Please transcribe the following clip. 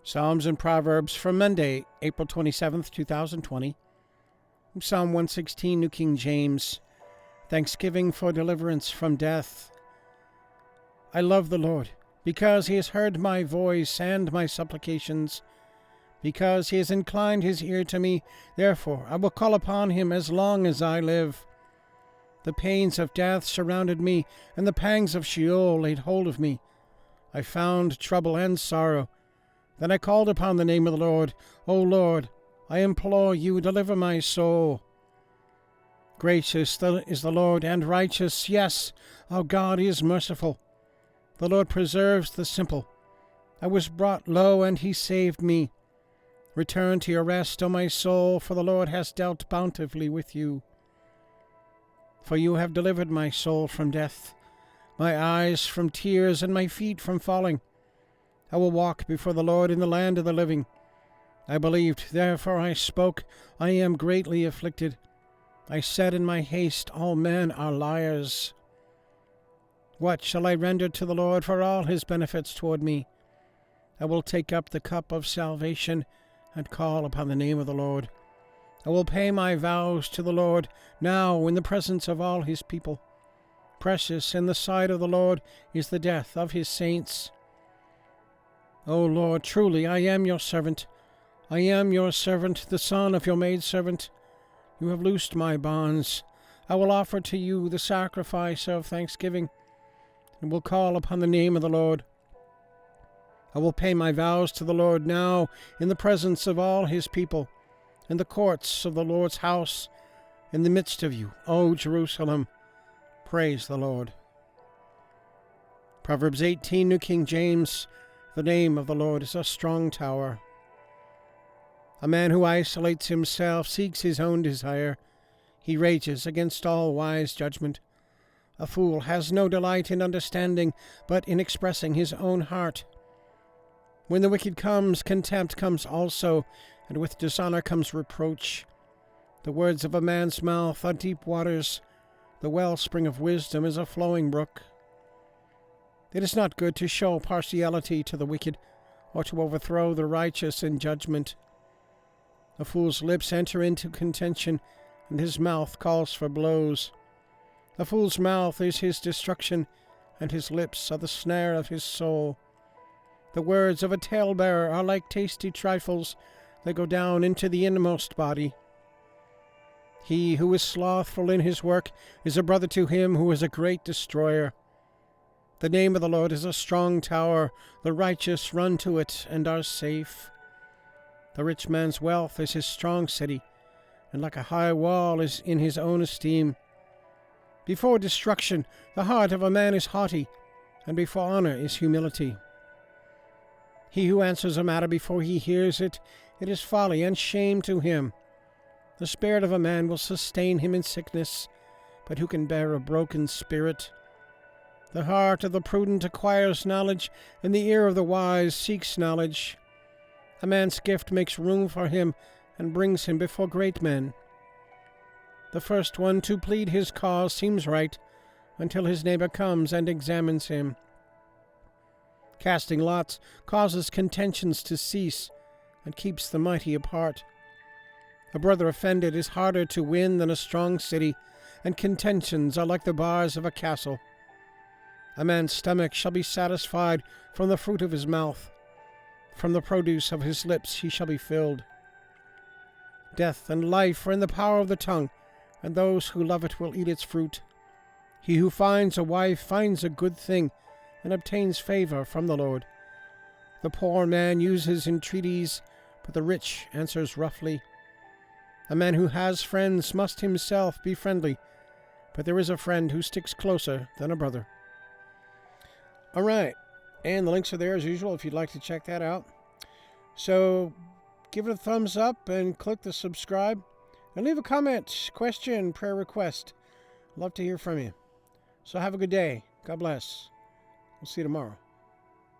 Psalms and Proverbs for Monday, April 27th, 2020. Psalm 116, New King James. Thanksgiving for deliverance from death. I love the Lord, because he has heard my voice and my supplications. Because he has inclined his ear to me, therefore I will call upon him as long as I live. The pains of death surrounded me, and the pangs of Sheol laid hold of me. I found trouble and sorrow. Then I called upon the name of the Lord. O Lord, I implore you, deliver my soul. Gracious is the Lord, and righteous, yes, our God is merciful. The Lord preserves the simple. I was brought low, and he saved me. Return to your rest, O my soul, for the Lord has dealt bountifully with you. For you have delivered my soul from death, my eyes from tears, and my feet from falling. I will walk before the Lord in the land of the living. I believed, therefore I spoke. I am greatly afflicted. I said in my haste, all men are liars. What shall I render to the Lord for all his benefits toward me? I will take up the cup of salvation and call upon the name of the Lord. I will pay my vows to the Lord now in the presence of all his people. Precious in the sight of the Lord is the death of his saints. O Lord, truly I am your servant. I am your servant, the son of your maidservant. You have loosed my bonds. I will offer to you the sacrifice of thanksgiving, and will call upon the name of the Lord. I will pay my vows to the Lord now in the presence of all his people, in the courts of the Lord's house, in the midst of you, O Jerusalem. Praise the Lord. Proverbs 18, New King James. The name of the Lord is a strong tower. A man who isolates himself seeks his own desire. He rages against all wise judgment. A fool has no delight in understanding, but in expressing his own heart. When the wicked comes, contempt comes also, and with dishonor comes reproach. The words of a man's mouth are deep waters. The wellspring of wisdom is a flowing brook. It is not good to show partiality to the wicked, or to overthrow the righteous in judgment. A fool's lips enter into contention, and his mouth calls for blows. A fool's mouth is his destruction, and his lips are the snare of his soul. The words of a talebearer are like tasty trifles. They go down into the innermost body. He who is slothful in his work is a brother to him who is a great destroyer. The name of the Lord is a strong tower. The righteous run to it and are safe. The rich man's wealth is his strong city, and like a high wall is in his own esteem. Before destruction the heart of a man is haughty, and before honor is humility. He who answers a matter before he hears it, it is folly and shame to him. The spirit of a man will sustain him in sickness, but who can bear a broken spirit? The heart of the prudent acquires knowledge, and the ear of the wise seeks knowledge. A man's gift makes room for him, and brings him before great men. The first one to plead his cause seems right, until his neighbor comes and examines him. Casting lots causes contentions to cease, and keeps the mighty apart. A brother offended is harder to win than a strong city, and contentions are like the bars of a castle. A man's stomach shall be satisfied from the fruit of his mouth. From the produce of his lips he shall be filled. Death and life are in the power of the tongue, and those who love it will eat its fruit. He who finds a wife finds a good thing, and obtains favor from the Lord. The poor man uses entreaties, but the rich answers roughly. A man who has friends must himself be friendly, but there is a friend who sticks closer than a brother. All right, and the links are there as usual if you'd like to check that out. So give it a thumbs up and click the subscribe, and leave a comment, question, prayer request. Love to hear from you. So have a good day. God bless. We'll see you tomorrow.